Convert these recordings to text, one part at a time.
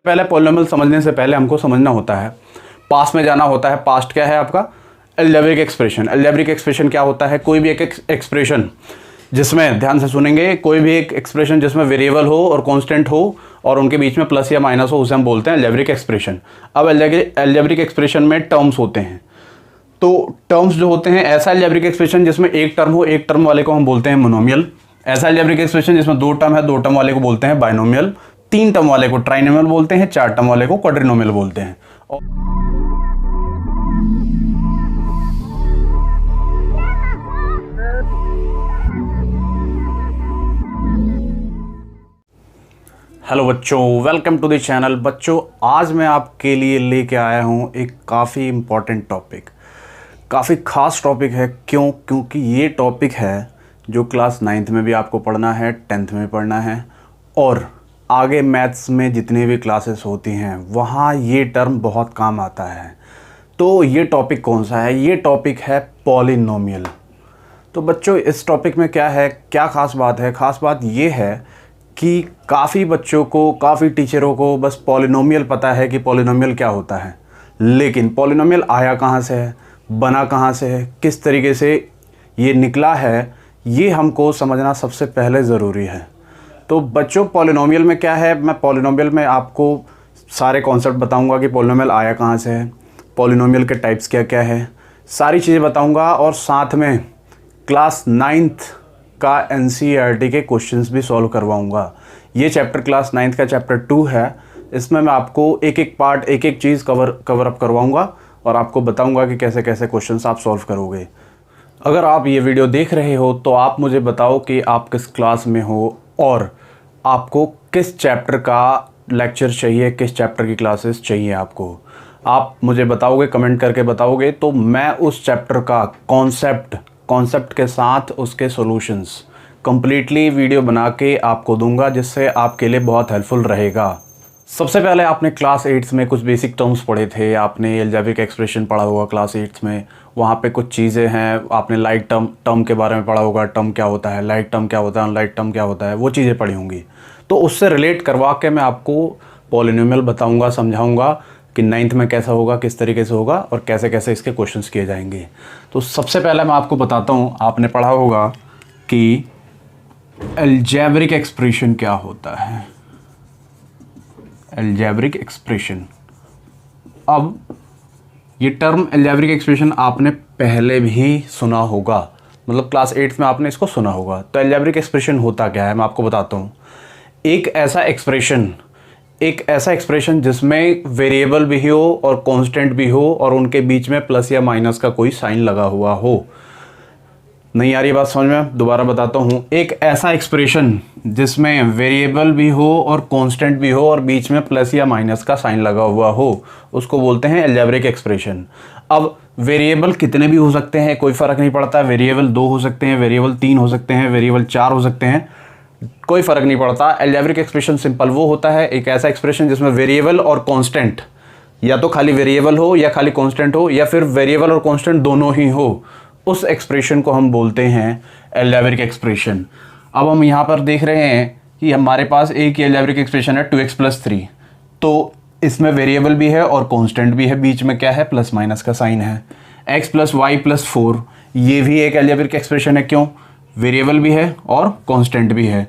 पहले पॉलिनोमियल समझने से पहले हमको समझना होता है, पास्ट में जाना होता है। पास्ट क्या है आपका? Algebraic expression. अलजेब्रिक एक्सप्रेशन क्या होता है? कोई भी एक एक्सप्रेशन जिसमें, ध्यान से सुनेंगे, कोई भी एक एक्सप्रेशन जिसमें वेरिएबल हो और कांस्टेंट हो और उनके बीच में प्लस या माइनस हो, उसे हम बोलते हैं अलजेब्रिक एक्सप्रेशन। अब अलजेब्रिक एक्सप्रेशन में टर्म्स होते हैं, तो टर्म्स जो होते हैं, ऐसा अलजेब्रिक एक्सप्रेशन जिसमें एक टर्म हो, एक टर्म वाले को हम बोलते हैं मोनोमियल। ऐसा अलजेब्रिक एक्सप्रेशन जिसमें दो टर्म है, दो टर्म वाले को बोलते हैं बाइनोमियल। तीन टर्म वाले को ट्राइनोमियल बोलते हैं, चार टर्म वाले को क्वाड्रिनोमियल बोलते हैं। हेलो बच्चों, वेलकम टू द चैनल। बच्चों, आज मैं आपके लिए लेके आया हूँ एक काफ़ी इम्पॉर्टेंट टॉपिक, काफ़ी ख़ास टॉपिक है। क्योंकि ये टॉपिक है जो क्लास 9th में भी आपको पढ़ना है, 10th में पढ़ना है, और आगे मैथ्स में जितनी भी क्लासेस होती हैं वहाँ ये टर्म बहुत काम आता है। तो ये टॉपिक कौन सा है? ये टॉपिक है पॉलिनोमियल। तो बच्चों, इस टॉपिक में क्या है, क्या ख़ास बात है? ख़ास बात ये है कि काफ़ी बच्चों को, काफ़ी टीचरों को बस पॉलिनोमियल पता है कि पॉलिनोमियल क्या होता है, लेकिन पॉलिनोमियल आया कहाँ से है, बना कहाँ से है, किस तरीके से ये निकला है, ये हमको समझना सबसे पहले ज़रूरी है। तो बच्चों, पॉलिनोमियल में क्या है, मैं पॉलिनोमियल में आपको सारे कॉन्सेप्ट बताऊंगा कि पॉलिनोमियल आया कहाँ से है, पॉलिनोमियल के टाइप्स क्या क्या है, सारी चीज़ें बताऊंगा, और साथ में क्लास 9th का NCERT के क्वेश्चंस भी सॉल्व करवाऊंगा। ये चैप्टर क्लास 9th का चैप्टर 2 है। इसमें मैं आपको एक एक पार्ट, एक एक चीज़ कवर अप करवाऊंगा और आपको बताऊंगा कि कैसे कैसे क्वेश्चंस आप सॉल्व करोगे। अगर आप ये वीडियो देख रहे हो तो आप मुझे बताओ कि आप किस क्लास में हो और आपको किस चैप्टर का लेक्चर चाहिए, किस चैप्टर की क्लासेस चाहिए आपको। आप मुझे बताओगे, कमेंट करके बताओगे, तो मैं उस चैप्टर का कॉन्सेप्ट के साथ उसके सॉल्यूशंस कंप्लीटली वीडियो बना के आपको दूंगा, जिससे आपके लिए बहुत हेल्पफुल रहेगा। सबसे पहले आपने क्लास 8th में कुछ बेसिक टर्म्स पढ़े थे, आपने अलजेब्रिक एक्सप्रेशन पढ़ा होगा क्लास 8th में। वहाँ पे कुछ चीज़ें हैं, आपने लाइक टर्म के बारे में पढ़ा होगा, टर्म क्या होता है, लाइक टर्म क्या होता है, अनलाइक टर्म क्या होता है, वो चीज़ें पढ़ी होंगी। तो उससे रिलेट करवा के मैं आपको पॉलिनोमियल बताऊँगा, समझाऊँगा कि 9th में कैसा होगा, किस तरीके से होगा और कैसे कैसे इसके क्वेश्चंस किए जाएंगे। तो सबसे पहले मैं आपको बताता हूँ, आपने पढ़ा होगा कि अलजेब्रिक एक्सप्रेशन क्या होता है। अलजेब्रिक एक्सप्रेशन, अब ये टर्म अलजेब्रिक एक्सप्रेशन आपने पहले भी सुना होगा, मतलब क्लास 8th में आपने इसको सुना होगा। तो अलजेब्रिक एक्सप्रेशन होता क्या है, मैं आपको बताता हूँ। एक ऐसा एक्सप्रेशन जिसमें वेरिएबल भी हो और कांस्टेंट भी हो और उनके बीच में प्लस या माइनस का कोई साइन लगा हुआ हो। नहीं आ रही बात समझ में? दोबारा बताता हूँ। एक ऐसा एक्सप्रेशन जिसमें वेरिएबल भी हो और कांस्टेंट भी हो और बीच में प्लस या माइनस का साइन लगा हुआ हो, उसको बोलते हैं अलजेब्रिक एक्सप्रेशन। अब वेरिएबल कितने भी हो सकते हैं, कोई फ़र्क नहीं पड़ता। वेरिएबल 2 हो सकते हैं, वेरिएबल 3 हो सकते हैं, वेरिएबल 4 हो सकते हैं, कोई फ़र्क नहीं पड़ता। अलजेब्रिक एक्सप्रेशन सिंपल वो होता है, एक ऐसा एक्सप्रेशन जिसमें वेरिएबल और कांस्टेंट, या तो खाली वेरिएबल हो या खाली कांस्टेंट हो, या फिर वेरिएबल और कांस्टेंट दोनों ही हो, उस एक्सप्रेशन को हम बोलते हैं अलजेब्रिक एक्सप्रेशन। अब हम यहाँ पर देख रहे हैं कि हमारे पास एक ही अलजेब्रिक एक्सप्रेशन है 2x + 3, तो इसमें वेरिएबल भी है और कांस्टेंट भी है, बीच में क्या है, प्लस माइनस का साइन है। x + y + 4, ये भी एक अलजेब्रिक एक्सप्रेशन है। क्यों? वेरिएबल भी है और कांस्टेंट भी है।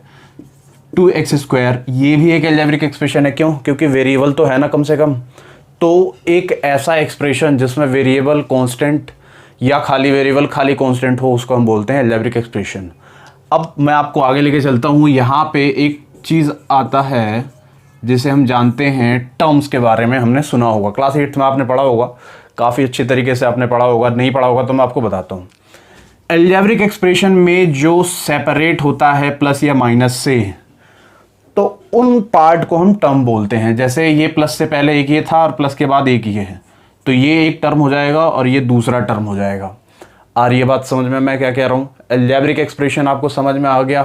2x², ये भी एक अलजेब्रिक एक्सप्रेशन है। क्यों? क्योंकि वेरिएबल तो है ना कम से कम। तो एक ऐसा एक्सप्रेशन जिसमें वेरिएबल, कांस्टेंट या खाली वेरिएबल खाली कांस्टेंट हो, उसको हम बोलते हैं अलजेब्रिक एक्सप्रेशन। अब मैं आपको आगे लेके चलता हूँ। यहाँ पे एक चीज़ आता है जिसे हम जानते हैं, टर्म्स के बारे में हमने सुना होगा, क्लास 8th में आपने पढ़ा होगा, काफ़ी अच्छी तरीके से आपने पढ़ा होगा। नहीं पढ़ा होगा तो मैं आपको बताता हूँ। अलजेब्रिक एक्सप्रेशन में जो सेपरेट होता है प्लस या माइनस से, तो उन पार्ट को हम टर्म बोलते हैं। जैसे ये प्लस से पहले एक ये था और प्लस के बाद एक ये है, तो ये एक टर्म हो जाएगा और ये दूसरा टर्म हो जाएगा। आ रही है बात समझ में मैं क्या कह रहा हूँ? अलजेब्रिक एक्सप्रेशन आपको समझ में आ गया?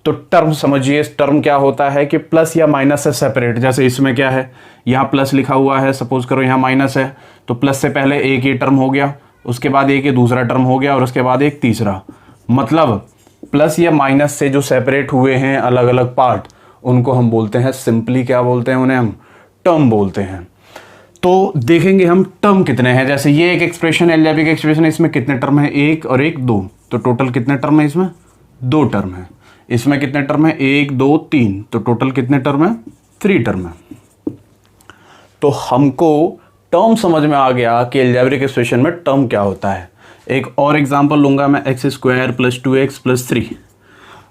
तो टर्म समझिए। इस टर्म क्या होता है कि प्लस या माइनस से सेपरेट। जैसे इसमें क्या है, यहाँ प्लस लिखा हुआ है, सपोज करो यहाँ माइनस है, तो प्लस से पहले एक ये टर्म हो गया, उसके बाद एक ये दूसरा टर्म हो गया और उसके बाद एक तीसरा। मतलब प्लस या माइनस से जो सेपरेट हुए हैं अलग अलग पार्ट, उनको हम बोलते हैं सिंपली, क्या बोलते हैं उन्हें हम? टर्म बोलते हैं। तो देखेंगे हम टर्म कितने हैं। जैसे ये एक एक्सप्रेशन है, अलजेब्रिक एक्सप्रेशन है, इसमें कितने टर्म है, एक और एक दो, तो टोटल कितने टर्म है इसमें, दो टर्म है। इसमें कितने टर्म है, एक दो तीन, तो टोटल कितने टर्म है, थ्री टर्म है। तो हमको टर्म समझ में आ गया कि अलजेब्रिक एक्सप्रेशन में टर्म क्या होता है। एक और एग्जांपल लूंगा मैं, x square plus 2x plus 3।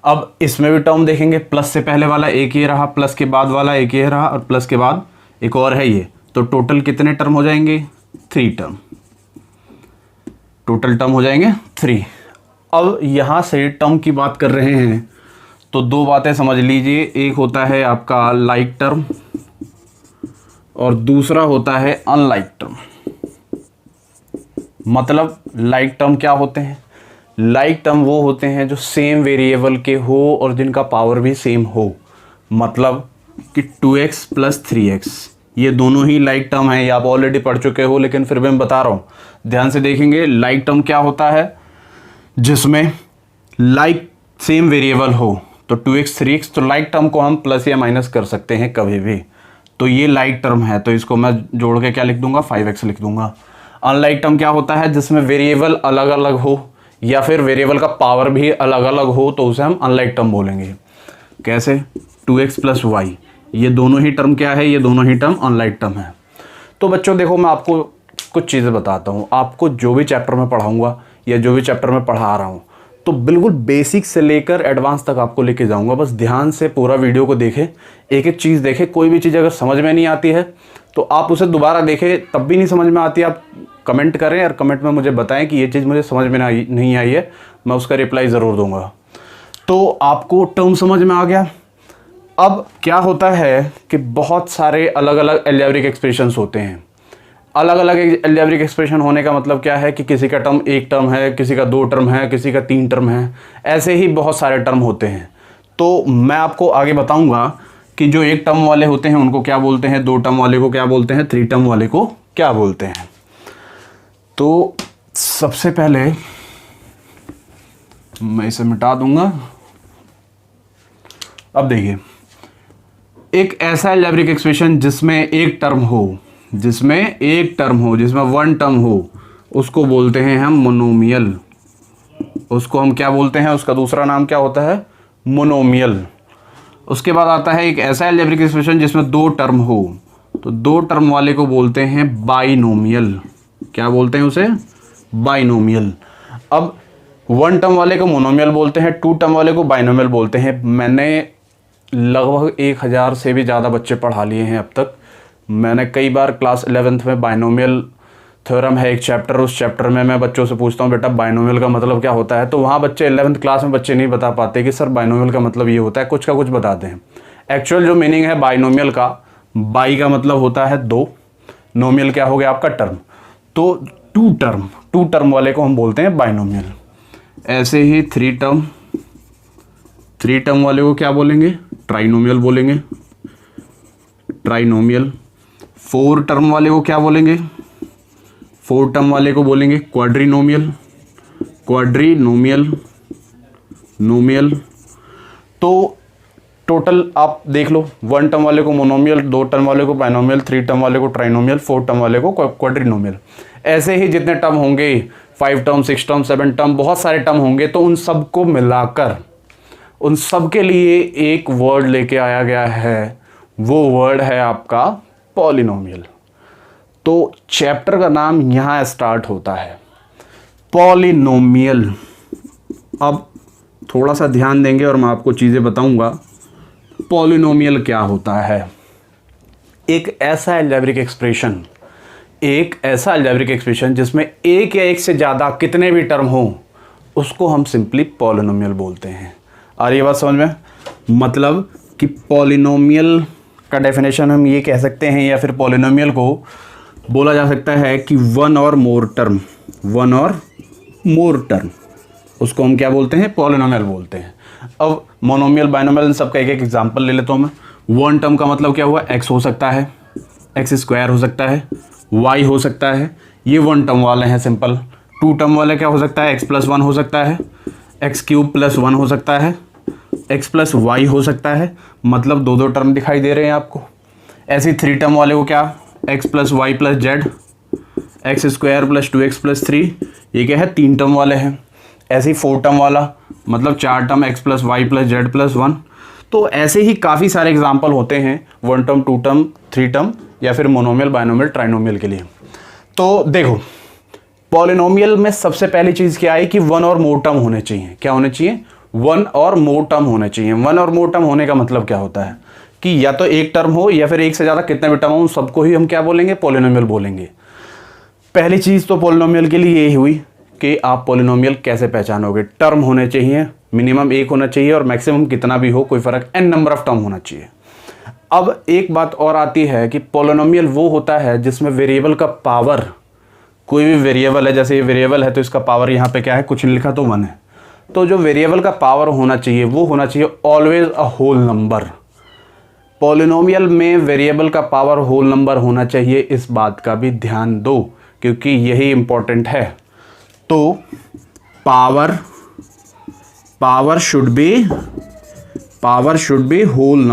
अब इसमें भी टर्म देखेंगे, प्लस से पहले वाला एक ये रहा, प्लस के बाद वाला एक ये रहा, और प्लस के बाद एक और है ये, तो टोटल कितने टर्म हो जाएंगे, थ्री टर्म। टोटल टर्म हो जाएंगे थ्री। अब यहां से टर्म की बात कर रहे हैं तो दो बातें समझ लीजिए, एक होता है आपका लाइक टर्म और दूसरा होता है अनलाइक टर्म। मतलब लाइक टर्म क्या होते हैं, लाइक टर्म वो होते हैं जो सेम वेरिएबल के हो और जिनका पावर भी सेम हो। मतलब कि 2x प्लस 3x ये दोनों ही लाइक टर्म है, ये आप ऑलरेडी पढ़ चुके हो लेकिन फिर भी मैं बता रहा हूँ, ध्यान से देखेंगे। लाइक टर्म क्या होता है, जिसमें लाइक सेम वेरिएबल हो, तो 2x 3x, तो लाइक टर्म को हम प्लस या माइनस कर सकते हैं कभी भी, तो ये लाइक टर्म है, तो इसको मैं जोड़ के क्या लिख दूंगा, 5x लिख दूंगा। अनलाइक टर्म क्या होता है, जिसमें वेरिएबल अलग अलग हो या फिर वेरिएबल का पावर भी अलग अलग हो, तो उसे हम अनलाइक टर्म बोलेंगे। कैसे, 2x प्लस वाई, ये दोनों ही टर्म क्या है, ये दोनों ही टर्म अनलाइक टर्म है। तो बच्चों देखो, मैं आपको कुछ चीज़ें बताता हूँ। आपको जो भी चैप्टर में पढ़ाऊँगा या जो भी चैप्टर में पढ़ा रहा हूँ, तो बिल्कुल बेसिक से लेकर एडवांस तक आपको लेके जाऊँगा। बस ध्यान से पूरा वीडियो को देखें, एक एक चीज़ देखें। कोई भी चीज़ अगर समझ में नहीं आती है तो आप उसे दोबारा देखें, तब भी नहीं समझ में आती, आप कमेंट करें और कमेंट में मुझे बताएं कि ये चीज़ मुझे समझ में नहीं आई है, मैं उसका रिप्लाई ज़रूर दूंगा। तो आपको टर्म समझ में आ गया। अब क्या होता है कि बहुत सारे अलग अलग अलजेब्रिक एक्सप्रेशंस होते हैं। अलग अलग अलजेब्रिक एक्सप्रेशन होने का मतलब क्या है कि किसी का टर्म एक टर्म है, किसी का दो टर्म है, किसी का तीन टर्म है, ऐसे ही बहुत सारे टर्म होते हैं। तो मैं आपको आगे बताऊंगा कि जो एक टर्म वाले होते हैं उनको क्या बोलते हैं, दो टर्म वाले को क्या बोलते हैं, थ्री टर्म वाले को क्या बोलते हैं। तो सबसे पहले मैं इसे मिटा दूंगा। अब देखिए, एक ऐसा अलजेब्रिक एक्सप्रेशन जिसमें एक टर्म हो, जिसमें वन टर्म हो, उसको बोलते हैं हम मोनोमियल। उसको हम क्या बोलते हैं, उसका दूसरा नाम क्या होता है, मोनोमियल। उसके बाद आता है एक ऐसा अलजेब्रिक एक्सप्रेशन जिसमें दो टर्म हो, तो दो टर्म वाले को बोलते हैं बाइनोमियल। क्या बोलते हैं उसे, बाइनोमियल। अब वन टर्म वाले को मोनोमियल बोलते हैं, टू टर्म वाले को बाइनोमियल बोलते हैं। मैंने लगभग 1000 से भी ज़्यादा बच्चे पढ़ा लिए हैं अब तक। मैंने कई बार क्लास 11th में बाइनोमियल थ्योरम है एक चैप्टर, उस चैप्टर में मैं बच्चों से पूछता हूँ बेटा बाइनोमियल का मतलब क्या होता है, तो वहाँ बच्चे 11th क्लास में बच्चे नहीं बता पाते कि सर बाइनोमियल का मतलब ये होता है, कुछ का कुछ बताते हैं। एक्चुअल जो मीनिंग है बाइनोमियल का, बाई का मतलब होता है दो, नोमियल क्या हो गया आपका टर्म, तो टू टर्म वाले को हम बोलते हैं बाइनोमियल। ऐसे ही थ्री टर्म वाले को क्या बोलेंगे, ट्राइनोमियल बोलेंगे, ट्राइनोमियल। फोर टर्म वाले को क्या बोलेंगे, फोर टर्म वाले को बोलेंगे क्वाड्रीनोमियल। तो टोटल आप देख लो, वन टर्म वाले को मोनोमियल, दो टर्म वाले को बाइनोमियल, थ्री टर्म वाले को ट्राइनोमियल, फोर टर्म वाले को क्वाड्रीनोमियल। ऐसे ही जितने टर्म होंगे, 5 टर्म, 6 टर्म, 7 टर्म, बहुत सारे टर्म होंगे, तो उन सबको मिलाकर उन सब के लिए एक वर्ड लेके आया गया है, वो वर्ड है आपका पॉलिनोमियल। तो चैप्टर का नाम यहाँ स्टार्ट होता है, पॉलिनोमियल। अब थोड़ा सा ध्यान देंगे और मैं आपको चीज़ें बताऊंगा। पॉलिनोमियल क्या होता है, एक ऐसा अलजेब्रिक एक्सप्रेशन जिसमें एक या एक से ज़्यादा कितने भी टर्म हों, उसको हम सिंपली पॉलिनोमियल बोलते हैं। और ये बात समझ में, मतलब कि पॉलिनोमियल का डेफिनेशन हम ये कह सकते हैं, या फिर पॉलिनोमियल को बोला जा सकता है कि वन और मोर टर्म, उसको हम क्या बोलते हैं, पॉलिनोमियल बोलते हैं। अब मोनोमियल, बाइनोमियल, इन सबका एक एक एग्जांपल ले लेता हूँ मैं। वन टर्म का मतलब क्या हुआ, एक्स हो सकता है, एक्स स्क्वायर हो सकता है, वाई हो सकता है, ये वन टर्म वाले हैं सिंपल। टू टर्म वाले क्या हो सकता है, एक्स प्लस वन हो सकता है, एक्स क्यूब प्लस वन हो सकता है, एक्स प्लस वाई हो सकता है। मतलब दो टर्म दिखाई दे रहे हैं आपको। ऐसे 3 टर्म वाले को क्या, x plus Y plus Z, X square plus 2x plus 3, ये क्या है 3 टर्म वाले हैं। ऐसे ही 4 टर्म वाला मतलब 4 term x plus Y plus Z plus 1। तो ऐसे ही काफ़ी सारे एग्जाम्पल होते हैं 1 टर्म 2 टर्म 3 टर्म या फिर मोनोमियल बायनोमियल ट्राइनोमियल के लिए। तो देखो पॉलिनोमियल में सबसे पहली चीज़ क्या है कि 1 और मोर टर्म होने चाहिए। क्या होने चाहिए? 1 और मोर टर्म होने चाहिए। 1 और मोर टर्म होने का मतलब क्या होता है कि या तो एक टर्म हो या फिर एक से ज़्यादा कितने भी टर्म हो, सबको ही हम क्या बोलेंगे? पॉलिनोमियल बोलेंगे। पहली चीज़ तो पॉलिनोमियल के लिए यही हुई कि आप पॉलिनोमियल कैसे पहचानोगे। टर्म होने चाहिए, मिनिमम एक होना चाहिए और मैक्सिमम कितना भी हो कोई फ़र्क, n नंबर ऑफ टर्म होना चाहिए। अब एक बात और आती है कि पॉलिनोमियल वो होता है जिसमें वेरिएबल का पावर, कोई भी वेरिएबल है, जैसे ये वेरिएबल है तो इसका पावर यहाँ पे क्या है, कुछ नहीं लिखा तो 1 है। तो जो वेरिएबल का पावर होना चाहिए वो होना चाहिए always a whole number. Polynomial में वेरिएबल का पावर होल नंबर होना चाहिए, इस बात का भी ध्यान दो क्योंकि यही इंपॉर्टेंट है। तो power should be whole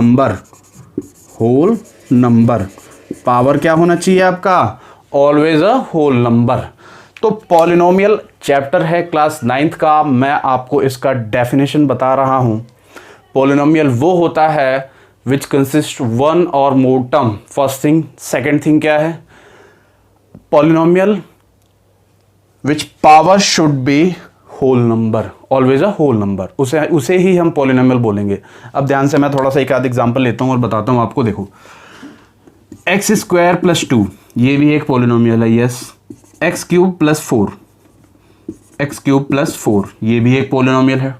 number. Power क्या होना चाहिए आपका? Always a whole number. तो पॉलिनोमियल चैप्टर है क्लास 9th का, मैं आपको इसका डेफिनेशन बता रहा हूं। पॉलिनोमियल वो होता है विच कंसिस्ट 1 और more term, first thing. Second thing क्या है? Polynomial which power should be whole number, always a whole number, उसे ही हम पॉलिनोमियल बोलेंगे। अब ध्यान से मैं थोड़ा सा एक आध एग्जाम्पल लेता हूं और बताता हूं आपको। देखो एक्स स्क्वायर प्लस 2 ये भी एक पॉलिनोमियल है, यस। एक्स क्यूब प्लस 4 ये भी एक पॉलिनोमियल है,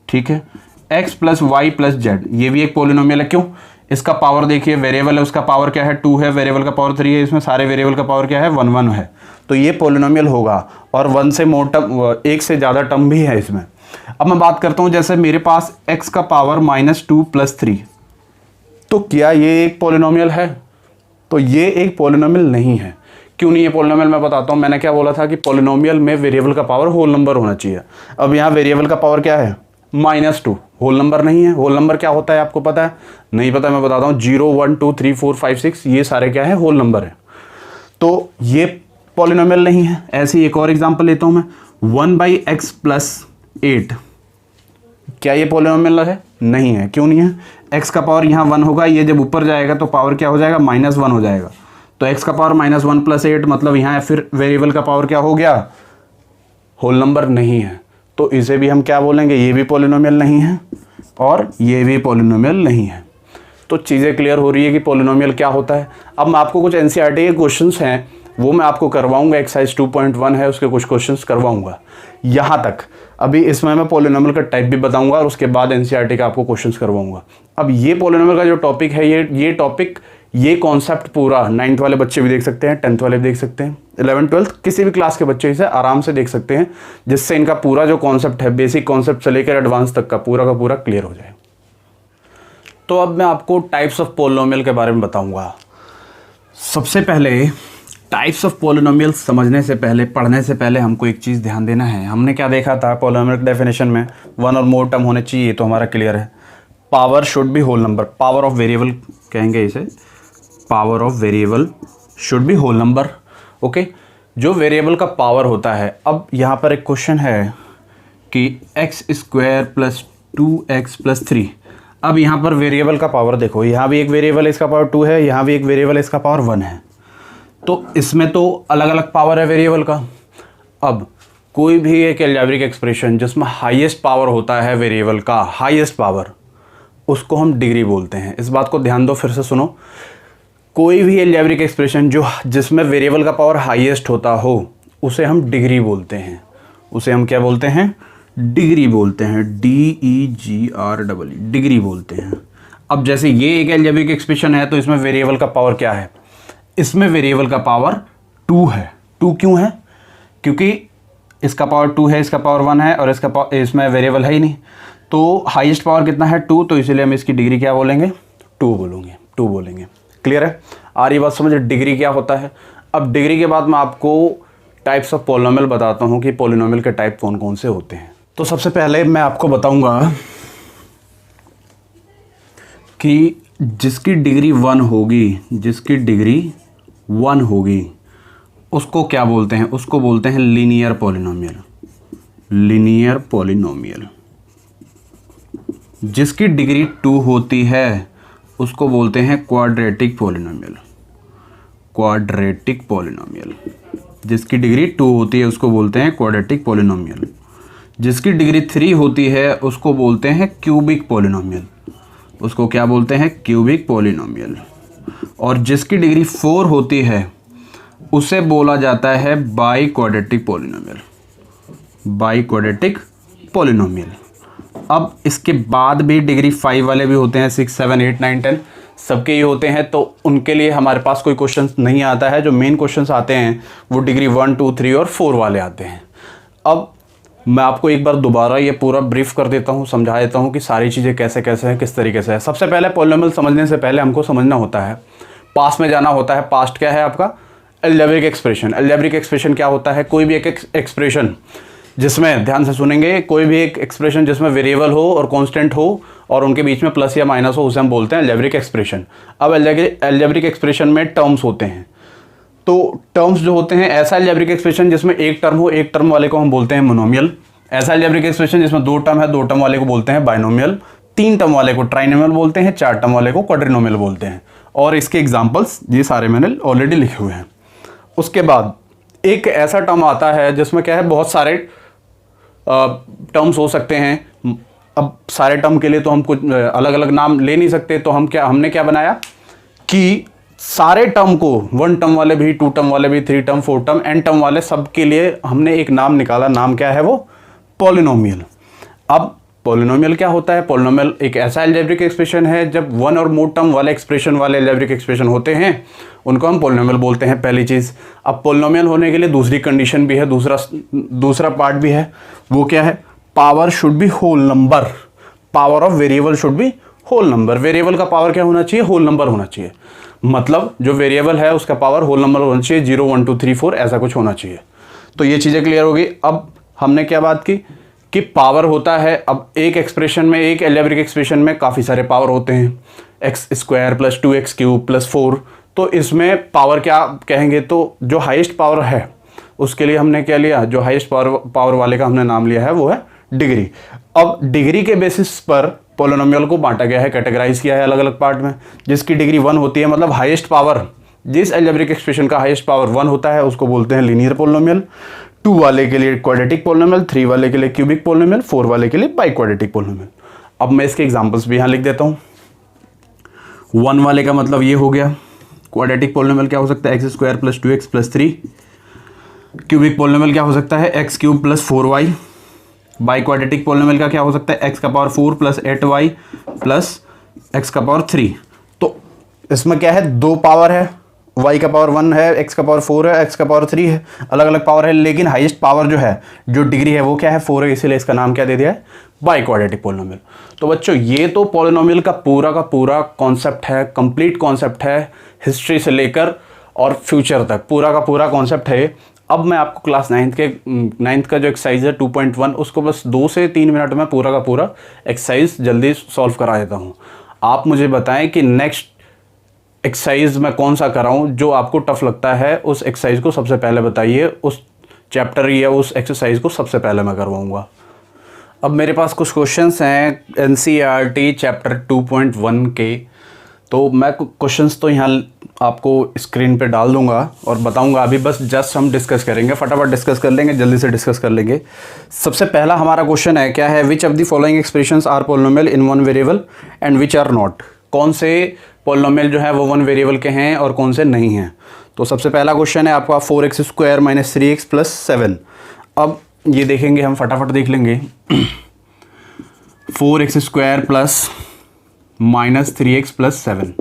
ठीक है। X plus Y plus Z ये भी एक पॉलिनोमियल है। क्यों? इसका पावर देखिए, वेरिएबल है उसका पावर क्या है? 2 है, वेरिएबल का पावर 3 है, इसमें सारे वेरिएबल का पावर क्या है? 1 है। तो ये पॉलिनोमियल होगा और 1 से मोर टर्म, एक से ज़्यादा टर्म भी है इसमें। अब मैं बात करता हूँ, जैसे मेरे पास x का पावर -2 + 3, तो क्या ये एक पॉलिनोमियल है? तो ये एक पॉलिनोमियल नहीं है। क्यों नहीं है पॉलिनोमियल? मैं बताता हूँ। मैंने क्या बोला था कि पॉलिनोमियल में वेरिएबल का पावर होल नंबर होना चाहिए। अब यहाँ वेरिएबल का पावर क्या है? -2, होल नंबर नहीं है। होल नंबर क्या होता है आपको पता है? नहीं पता, मैं बताता हूँ। 0 1 2 3 4 5 6 ये सारे क्या है? होल नंबर है। तो ये पॉलिनोमियल नहीं है। ऐसी एक और एग्जांपल लेता हूँ मैं, 1/x + 8, क्या ये पॉलिनोमियल है? नहीं है। क्यों नहीं है? x का पावर यहाँ 1 होगा, ये जब ऊपर जाएगा तो पावर क्या हो जाएगा? -1 हो जाएगा। तो x का पावर -1 + 8 मतलब यहाँ फिर वेरिएबल का पावर क्या हो गया? होल नंबर नहीं है। तो इसे भी हम क्या बोलेंगे? ये भी पॉलिनोमियल नहीं है और ये भी पॉलिनोमियल नहीं है। तो चीज़ें क्लियर हो रही है कि पॉलिनोमियल क्या होता है। अब मैं आपको कुछ एनसीईआरटी के क्वेश्चंस हैं वो मैं आपको करवाऊंगा, एक्सरसाइज 2.1 है उसके कुछ क्वेश्चंस करवाऊंगा यहाँ तक। अभी इसमें मैं पॉलिनोमियल का टाइप भी बताऊंगा और उसके बाद एनसीईआरटी का आपको क्वेश्चंस करवाऊंगा। अब ये पॉलिनोमियल का जो टॉपिक है, ये टॉपिक, ये कॉन्सेप्ट पूरा 9th वाले बच्चे भी देख सकते हैं, 10th वाले भी देख सकते हैं, 11th 12th किसी भी क्लास के बच्चे इसे आराम से देख सकते हैं, जिससे इनका पूरा जो कॉन्सेप्ट है, बेसिक कॉन्सेप्ट से लेकर एडवांस तक का पूरा क्लियर हो जाए। तो अब मैं आपको टाइप्स ऑफ पॉलिनोमियल के बारे में बताऊंगा। सबसे पहले टाइप्स ऑफ पॉलिनोमियल समझने से पहले, पढ़ने से पहले हमको एक चीज़ ध्यान देना है। हमने क्या देखा था पॉलिनोमियल डेफिनेशन में? 1 और मोर टर्म होने चाहिए, तो हमारा क्लियर है। Power should be whole number, power of variable कहेंगे इसे, power of variable should be whole number. Okay, जो वेरिएबल का पावर होता है। अब यहाँ पर एक क्वेश्चन है कि x² + 2x + 3। अब यहाँ पर वेरिएबल का पावर देखो, यहाँ भी एक वेरिएबल है इसका पावर 2 है, यहाँ भी एक वेरिएबल है इसका पावर 1 है। तो इसमें तो अलग अलग पावर है वेरिएबल का। अब कोई भी एक अलजेब्रिक एक्सप्रेशन जिसमें हाईएस्ट पावर होता है वेरिएबल का, हाईएस्ट पावर, उसको हम डिग्री बोलते हैं। इस बात को ध्यान दो, फिर से सुनो। कोई भी अलजेब्रिक एक्सप्रेशन जिसमें वेरिएबल का पावर हाईएस्ट होता हो उसे हम डिग्री बोलते हैं। उसे हम क्या बोलते हैं? डिग्री बोलते हैं। DEGREE, डिग्री बोलते हैं। अब जैसे ये एक अलजेब्रिक एक्सप्रेशन है तो इसमें वेरिएबल का पावर क्या है? इसमें वेरिएबल का पावर 2 है। 2 क्यों है? क्योंकि इसका पावर 2 है, इसका पावर 1 है और इसमें वेरिएबल है ही नहीं। तो हाईएस्ट पावर कितना है? 2, तो इसीलिए हम इसकी डिग्री क्या बोलेंगे? 2 बोलेंगे। क्लियर है? आ रही बात समझ? डिग्री क्या होता है। अब डिग्री के बाद मैं आपको टाइप्स ऑफ पॉलिनोमियल बताता हूँ कि पॉलिनोमियल के टाइप कौन कौन से होते हैं। तो सबसे पहले मैं आपको बताऊंगा कि जिसकी डिग्री 1 होगी, जिसकी डिग्री 1 होगी उसको क्या बोलते हैं? उसको बोलते हैं लीनियर पॉलिनोमियल। Linear polynomial. जिसकी डिग्री 2 होती है उसको बोलते हैं क्वाड्रेटिक पॉलिनोमियल। Quadratic polynomial. जिसकी डिग्री 2 होती है उसको बोलते हैं क्वाड्रेटिक पॉलिनोमियल। जिसकी डिग्री 3 होती है उसको बोलते हैं क्यूबिक पॉलिनोमियल। उसको क्या बोलते हैं? Cubic polynomial. और जिसकी डिग्री 4 होती है उसे बोला जाता है by quadratic polynomial. By quadratic polynomial. अब इसके बाद भी डिग्री 5 वाले भी होते हैं, 6, 7, 8, 9, 10 सबके ही होते हैं, तो उनके लिए हमारे पास कोई क्वेश्चन नहीं आता है। जो मेन क्वेश्चंस आते हैं वो डिग्री 1, 2, 3 और 4 वाले आते हैं। अब मैं आपको एक बार दोबारा ये पूरा ब्रीफ कर देता हूँ, समझा देता हूँ कि सारी चीज़ें कैसे कैसे हैं, किस तरीके से है। सबसे पहले पॉलिनोमियल समझने से पहले हमको समझना होता है, पास्ट में जाना होता है। पास्ट क्या है आपका? Algebraic expression. अलजेब्रिक एक्सप्रेशन क्या होता है? कोई भी एक एक्सप्रेशन जिसमें, ध्यान से सुनेंगे, कोई भी एक एक्सप्रेशन जिसमें वेरिएबल हो और कांस्टेंट हो और उनके बीच में प्लस या माइनस हो, उसे हम बोलते हैं अलजेब्रिक एक्सप्रेशन। अब अलजेब्रिक एक्सप्रेशन में टर्म्स होते हैं, तो टर्म्स जो होते हैं, ऐसा अलजेब्रिक एक्सप्रेशन जिसमें एक टर्म हो, एक टर्म वाले को हम बोलते हैं मोनोमियल। ऐसा अलजेब्रिक एक्सप्रेशन जिसमें 2 टर्म है, 2 टर्म वाले को बोलते हैं बाइनोमियल। 3 टर्म वाले को ट्राइनोमियल बोलते हैं, 4 टर्म वाले को क्वाड्रिनोमियल बोलते हैं। और इसके एग्जांपल्स ये सारे मैंने ऑलरेडी लिखे हुए हैं। उसके बाद एक ऐसा टर्म आता है जिसमें क्या है, बहुत सारे टर्म्स हो सकते हैं। अब सारे टर्म के लिए तो हम कुछ अलग अलग नाम ले नहीं सकते, तो हमने क्या बनाया कि सारे टर्म को, 1 टर्म वाले भी, 2 टर्म वाले भी, 3 टर्म, 4 टर्म, n टर्म वाले सब के लिए हमने एक नाम निकाला। नाम क्या है? वो पॉलिनोमियल। अब पॉलिनोमियल क्या होता है? पॉलिनोमियल एक ऐसा अलजेब्रिक एक्सप्रेशन है जब 1 और मोर टर्म वाले एक्सप्रेशन वाले अलजेब्रिक एक्सप्रेशन होते हैं, उनको हम पॉलिनोमियल बोलते हैं, पहली चीज़। अब पॉलिनोमियल होने के लिए दूसरी कंडीशन भी है, दूसरा पार्ट भी है। वो क्या है? Power should be whole number. Power of variable should be whole number. Variable का पावर क्या होना चाहिए? होल नंबर होना चाहिए। मतलब जो वेरिएबल है उसका पावर होल नंबर होना चाहिए, 0, 1, 2, 3, 4 ऐसा कुछ होना चाहिए। तो ये चीज़ें क्लियर होगी। अब हमने क्या बात की कि पावर होता है, अब एक एक्सप्रेशन में, एक अलजेब्रिक एक्सप्रेशन में काफ़ी सारे पावर होते हैं, x² + 2x³ + 4। तो इसमें पावर क्या कहेंगे? तो जो हाईएस्ट पावर है उसके लिए हमने क्या लिया? जो हाईएस्ट पावर वाले का हमने नाम लिया है वो है डिग्री। अब डिग्री के बेसिस पर पॉलिनोमियल को बांटा गया है, कैटेगराइज किया है अलग अलग पार्ट में। जिसकी डिग्री 1 होती है, मतलब हाईएस्ट पावर, जिस अलजेब्रिक एक्सप्रेशन का हाईएस्ट पावर 1 होता है उसको बोलते हैं लीनियर पॉलिनोमियल। 2 वाले के लिए क्वाड्रेटिक पॉलिनोमियल, 3 वाले के लिए क्यूबिक पॉलिनोमियल, 4 वाले के लिए बाई क्वाड्रेटिक पॉलिनोमियल। अब मैं इसके एग्जांपल्स भी यहाँ लिख देता हूँ। 1 वाले का मतलब ये हो गया। क्वाड्रेटिक पॉलिनोमियल क्या हो सकता है? x² + 2x + 3। क्यूबिक पॉलिनोमियल क्या हो सकता है? x³ + 4y। By quadratic polynomial का क्या हो सकता है? x⁴ + 8y + x⁴। तो इसमें क्या है? 2 पावर है, y का पावर 1 है, x⁴ है, x⁴ है, अलग अलग पावर है, लेकिन हाईएस्ट पावर जो है, जो डिग्री है, वो क्या है? 4 है, इसीलिए इसका नाम क्या दे दिया है? By quadratic polynomial. तो बच्चों ये तो पॉलिनोमियल का पूरा कॉन्सेप्ट है, कंप्लीट कॉन्सेप्ट है, हिस्ट्री से लेकर और फ्यूचर तक पूरा का पूरा कॉन्सेप्ट है। अब मैं आपको क्लास 9th का जो एक्सरसाइज है 2.1 उसको बस 2 से 3 मिनट में पूरा का पूरा एक्सरसाइज जल्दी सॉल्व करा देता हूँ। आप मुझे बताएं कि नेक्स्ट एक्सरसाइज मैं कौन सा कराऊं, जो आपको टफ लगता है उस एक्सरसाइज को सबसे पहले बताइए, उस चैप्टर या उस एक्सरसाइज को सबसे पहले मैं करवाऊंगा। अब मेरे पास कुछ क्वेश्चंस हैं NCERT चैप्टर 2.1 के, तो मैं क्वेश्चंस तो यहाँ आपको स्क्रीन पे डाल दूंगा और बताऊंगा। अभी बस जस्ट हम डिस्कस करेंगे, फटाफट डिस्कस कर लेंगे, जल्दी से डिस्कस कर लेंगे। सबसे पहला हमारा क्वेश्चन है, क्या है? Which of the following expressions are polynomial in 1 variable and which are not. कौन से पॉलिनोमियल जो है वो 1 वेरिएबल के हैं और कौन से नहीं हैं। तो सबसे पहला क्वेश्चन है आपका 4x² - 3x + 7। अब ये देखेंगे हम, फटाफट देख लेंगे। 4x² - 3x + 7,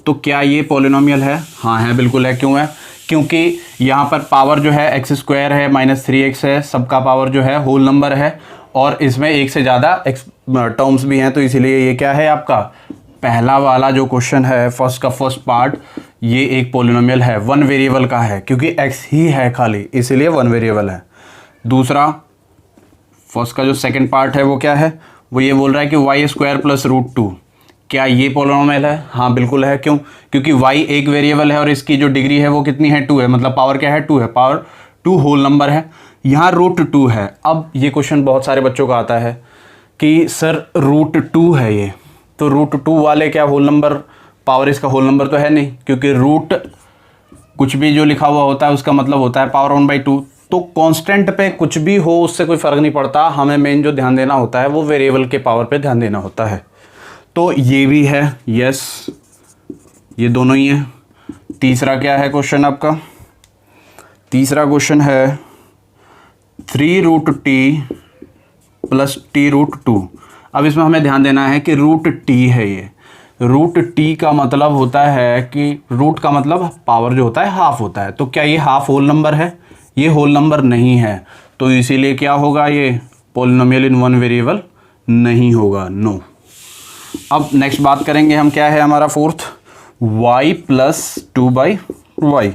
तो क्या ये पॉलिनोमियल है? हाँ है, बिल्कुल है। क्यों है? क्योंकि यहाँ पर पावर जो है x² है, -3x है, सबका पावर जो है होल नंबर है, और इसमें एक से ज़्यादा टर्म्स भी हैं, तो इसीलिए ये क्या है आपका पहला वाला जो क्वेश्चन है, फर्स्ट पार्ट, ये एक पॉलिनोमियल है, 1 वेरिएबल का है, क्योंकि x ही है खाली, इसीलिए 1 वेरिएबल है। दूसरा, फर्स्ट का जो सेकंड पार्ट है वो क्या है? वो ये बोल रहा है कि y² + √2, क्या ये पॉलिनोमियल है? हाँ बिल्कुल है। क्यों? क्योंकि y एक वेरिएबल है और इसकी जो डिग्री है वो कितनी है? 2 है, मतलब पावर क्या है? 2 है, पावर 2 होल नंबर है। यहाँ √2 है। अब ये क्वेश्चन बहुत सारे बच्चों का आता है कि सर √2 है ये, तो √2 वाले क्या होल नंबर, पावर इसका होल नंबर तो है नहीं, क्योंकि रूट कुछ भी जो लिखा हुआ होता है उसका मतलब होता है पावर 1/2। तो कांस्टेंट पे कुछ भी हो उससे कोई फ़र्क नहीं पड़ता, हमें मेन जो ध्यान देना होता है वो वेरिएबल के पावर पे ध्यान देना होता है। तो ये भी है, यस ये दोनों ही है। तीसरा क्या है क्वेश्चन आपका? तीसरा क्वेश्चन है 3√t + t√2। अब इसमें हमें ध्यान देना है कि √t है ये। √t का मतलब होता है कि रूट का मतलब पावर जो होता है हाफ होता है। तो क्या ये हाफ होल नंबर है? ये होल नंबर नहीं है, तो इसीलिए क्या होगा, ये पॉलिनोमियल इन वन वेरिएबल नहीं होगा, नो। अब नेक्स्ट बात करेंगे हम, क्या है हमारा फोर्थ, y + 2/y।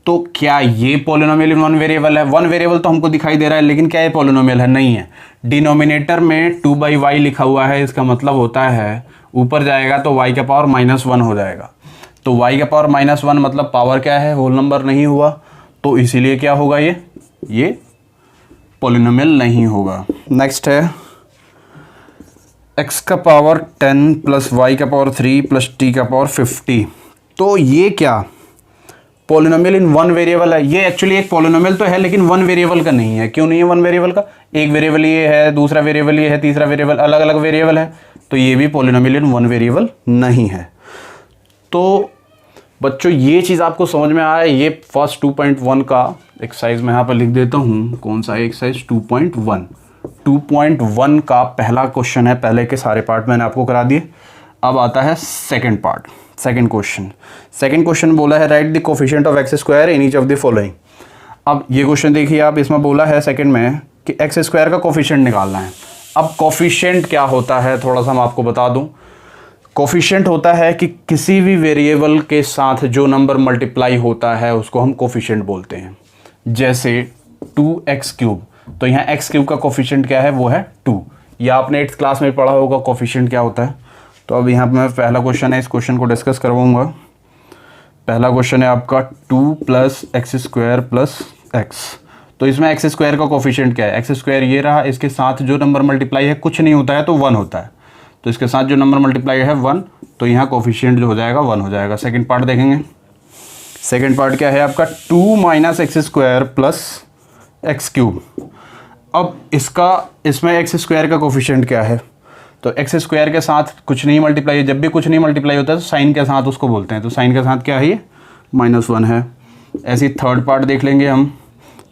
तो क्या ये पॉलिनोमियल इन वन वेरिएबल है? वन वेरिएबल तो हमको दिखाई दे रहा है, लेकिन क्या ये पॉलिनोमियल है? नहीं है। डिनोमिनेटर में 2/y लिखा हुआ है, इसका मतलब होता है ऊपर जाएगा तो y का पावर -1 हो जाएगा। तो y का पावर -1 मतलब पावर क्या है? होल नंबर नहीं हुआ, तो इसीलिए क्या होगा, ये पॉलिनोमियल नहीं होगा। नेक्स्ट है x का पावर 10 + y का पावर 3 + t का पावर 50। तो ये क्या पॉलिनोमियल इन वन वेरिएबल है? ये एक्चुअली एक पॉलिनोमियल तो है, लेकिन वन वेरिएबल का नहीं है। क्यों नहीं है वन वेरिएबल का? एक वेरिएबल ये है, दूसरा वेरिएबल ये है, तीसरा वेरिएबल अलग अलग वेरिएबल है, तो ये भी पॉलिनोमियल इन वन वेरिएबल नहीं है। तो बच्चों ये चीज़ आपको समझ में आया। ये फर्स्ट 2.1 का एक्सरसाइज मैं यहाँ पर लिख देता हूँ। कौन सा है एक्सरसाइज? 2.1। 2.1 का पहला क्वेश्चन है। पहले के सारे पार्ट मैंने आपको करा दिए। अब आता है second part, second question. Second question बोला है right the coefficient of x² in each of the following. अब ये क्वेश्चन देखिए आप, इसमें बोला है सेकंड में कि x² का कोफिशिएंट निकालना है। अब कोफिशिएंट क्या होता है थोड़ा सा मैं आपको बता दूं। कोफिशिएंट होता है कि किसी भी वेरिएबल के साथ जो नंबर मल्टीप्लाई होता है उसको हम कोफिशिएंट बोलते हैं। जैसे 2x³, तो यहाँ x³ का कोफिशिएंट क्या है? वो है 2। या आपने 8th क्लास में पढ़ा होगा कोफिशिएंट क्या होता है। तो अब यहाँ पे मैं पहला क्वेश्चन है, इस क्वेश्चन को डिस्कस करवाऊंगा। पहला क्वेश्चन है आपका 2 + x² + x। तो इसमें x² का कोफिशिएंट क्या है? x² ये रहा, इसके साथ जो नंबर मल्टीप्लाई है कुछ नहीं होता है तो 1 होता है। तो इसके साथ जो नंबर मल्टीप्लाई है 1, तो यहाँ कोफिशिएंट जो हो जाएगा 1 हो जाएगा। सेकंड पार्ट देखेंगे। सेकंड पार्ट क्या है आपका? 2 - x² + x³। अब इसमें x² का कोफिशिएंट क्या है? तो x² के साथ कुछ नहीं मल्टीप्लाई है। जब भी कुछ नहीं मल्टीप्लाई होता है तो साइन के साथ उसको बोलते हैं। तो साइन के साथ क्या है? ये -1 है। ऐसे ही थर्ड पार्ट देख लेंगे हम।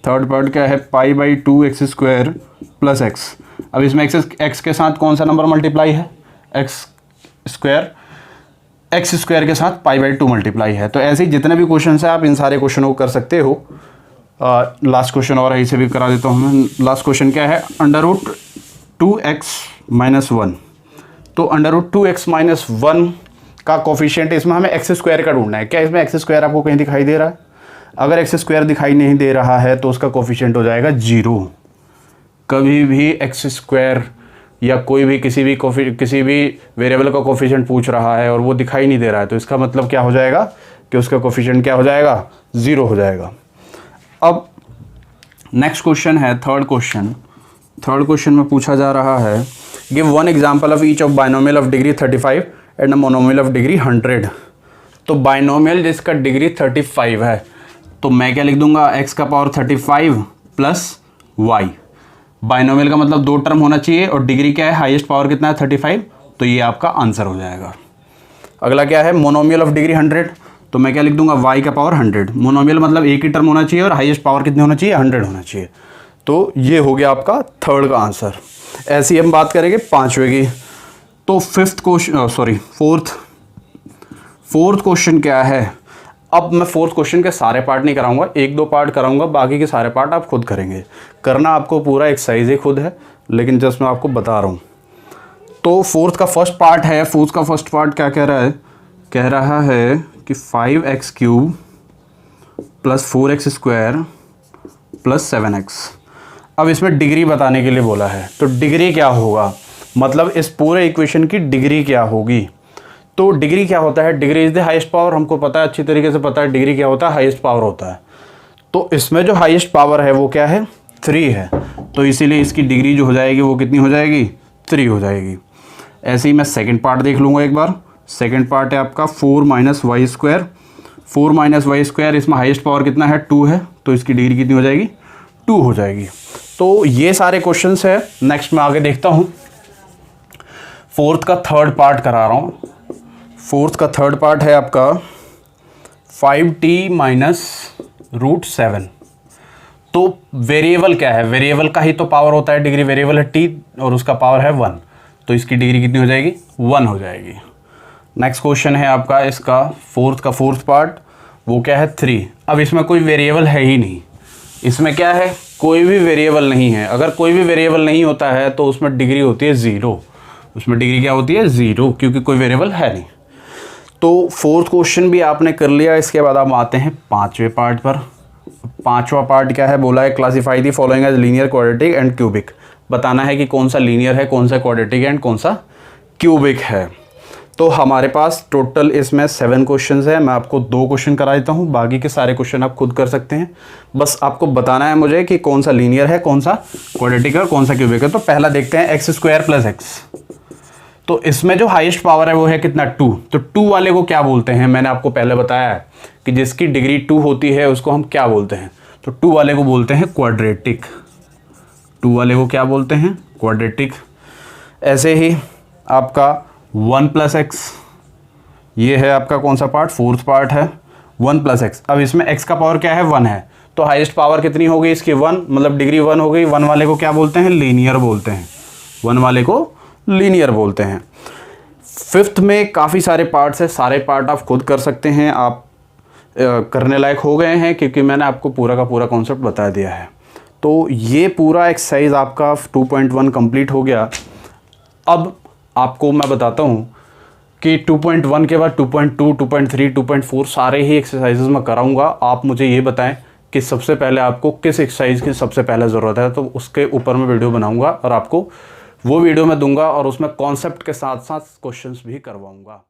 थर्ड पार्ट क्या है? π/2 x² + x। अब इसमें x के साथ कौन सा नंबर मल्टीप्लाई है? x² के साथ π/2 मल्टीप्लाई है। तो ऐसे ही जितने भी क्वेश्चन हैं आप इन सारे क्वेश्चनों को कर सकते हो। लास्ट क्वेश्चन और ऐसे भी करा देता हूँ मैं। लास्ट क्वेश्चन क्या है? √2x - 1। तो √2x - 1 का कोफिशिएंट, इसमें हमें x² का ढूंढना है। क्या इसमें x² आपको कहीं दिखाई दे रहा है? अगर x² दिखाई नहीं दे रहा है तो उसका कोफिशिएंट हो जाएगा 0। कभी भी x² या कोई भी किसी भी वेरिएबल का कोफिशिएंट पूछ रहा है और वो दिखाई नहीं दे रहा है तो इसका मतलब क्या हो जाएगा कि उसका कोफिशिएंट क्या हो जाएगा? 0 हो जाएगा। अब नेक्स्ट क्वेश्चन है थर्ड क्वेश्चन। थर्ड क्वेश्चन में पूछा जा रहा है give one example of each of binomial of degree 35 and a monomial of degree 100। तो बाइनोमियल जिसका डिग्री 35 है, तो मैं क्या लिख दूंगा? x का पावर 35 + y। बाइनोमियल का मतलब 2 टर्म होना चाहिए और डिग्री क्या है? हाईएस्ट पावर कितना है? 35। तो ये आपका आंसर हो जाएगा। अगला क्या है? Monomial of degree 100। तो मैं क्या लिख दूंगा? y का पावर 100। मोनोमियल मतलब एक ही टर्म होना चाहिए और हाईएस्ट पावर कितनी होना चाहिए? 100 होना चाहिए। तो ये हो गया आपका थर्ड का आंसर। ऐसी हम बात करेंगे पांचवे की। तो फोर्थ क्वेश्चन क्या है? अब मैं फोर्थ क्वेश्चन के सारे पार्ट नहीं कराऊंगा, 1-2 पार्ट कराऊंगा, बाकी के सारे पार्ट आप खुद करेंगे। करना आपको पूरा एक्सरसाइज ही खुद है, लेकिन जस्ट मैं आपको बता रहा हूँ। तो फोर्थ का फर्स्ट पार्ट है। फोर्थ का फर्स्ट पार्ट क्या कह रहा है? कह रहा है कि 5x³ + 4x² + 7x। अब इसमें डिग्री बताने के लिए बोला है। तो डिग्री क्या होगा? मतलब इस पूरे इक्वेशन की डिग्री क्या होगी? तो डिग्री क्या होता है, degree is the highest power, हमको पता है, अच्छी तरीके से पता है डिग्री क्या होता है, हाईएस्ट पावर होता है। तो इसमें जो हाईएस्ट पावर है वो क्या है, 3 है, तो इसीलिए इसकी डिग्री जो हो जाएगी वो कितनी हो जाएगी, 3 हो जाएगी। ऐसे ही मैं सेकंड पार्ट देख लूँगा एक बार। सेकंड पार्ट है आपका 4 - y², 4 - y², इसमें हाईएस्ट पावर कितना है, 2 है, तो इसकी डिग्री कितनी हो जाएगी, 2 हो जाएगी। तो ये सारे क्वेश्चंस है। नेक्स्ट मैं आगे देखता हूँ, फोर्थ का थर्ड पार्ट करा रहा हूँ। फोर्थ का थर्ड पार्ट है आपका 5t - √7। तो वेरिएबल क्या है, वेरिएबल का ही तो पावर होता है डिग्री, वेरिएबल है t और उसका पावर है 1, तो इसकी डिग्री कितनी हो जाएगी, 1 हो जाएगी। नेक्स्ट क्वेश्चन है आपका इसका फोर्थ का फोर्थ पार्ट, वो क्या है 3। अब इसमें कोई वेरिएबल है ही नहीं, इसमें क्या है, कोई भी वेरिएबल नहीं है। अगर कोई भी वेरिएबल नहीं होता है तो उसमें डिग्री होती है 0, उसमें डिग्री क्या होती है, 0, क्योंकि कोई वेरिएबल है नहीं। तो फोर्थ क्वेश्चन भी आपने कर लिया। इसके बाद हम आते हैं पांचवें पार्ट पर। पांचवा पार्ट क्या है, बोला है classify the following as linear, quadratic and cubic. बताना है कि कौन सा लीनियर है, कौन सा क्वाड्रेटिक एंड कौन सा क्यूबिक है। तो हमारे पास टोटल इसमें 7 क्वेश्चंस है। मैं आपको 2 क्वेश्चन करा देता हूँ, बाकी के सारे क्वेश्चन आप खुद कर सकते हैं। बस आपको बताना है मुझे कि कौन सा लीनियर है, कौन सा क्वाड्रेटिक है और कौन सा क्यूबिक है। तो पहला देखते हैं x² + x। तो इसमें जो हाईएस्ट पावर है वो है कितना, 2। तो 2 वाले को क्या बोलते हैं, मैंने आपको पहले बताया है कि जिसकी डिग्री 2 होती है उसको हम क्या बोलते हैं, तो 2 वाले को बोलते हैं क्वाड्रेटिक। 2 वाले को क्या बोलते हैं, क्वाड्रेटिक। ऐसे ही आपका 1 + x, ये है आपका कौन सा पार्ट, फोर्थ पार्ट है 1 + x। अब इसमें x का पावर क्या है, 1 है, तो हाईएस्ट पावर कितनी हो गई इसकी, 1, मतलब डिग्री 1 हो गई। 1 वाले को क्या बोलते हैं, लीनियर बोलते हैं, 1 वाले को लीनियर बोलते हैं। फिफ्थ में काफ़ी सारे पार्ट्स हैं, सारे पार्ट आप खुद कर सकते हैं, आप करने लायक हो गए हैं क्योंकि मैंने आपको पूरा का पूरा कॉन्सेप्ट बता दिया है। तो ये पूरा एक्सरसाइज आपका 2.1 कंप्लीट हो गया। अब आपको मैं बताता हूँ कि 2.1 के बाद 2.2, 2.3, 2.4 सारे ही एक्सरसाइजेज मैं कराऊंगा। आप मुझे ये बताएं कि सबसे पहले आपको किस एक्सरसाइज की सबसे पहले ज़रूरत है, तो उसके ऊपर मैं वीडियो बनाऊंगा और आपको वो वीडियो मैं दूंगा और उसमें कॉन्सेप्ट के साथ साथ क्वेश्चंस भी करवाऊंगा।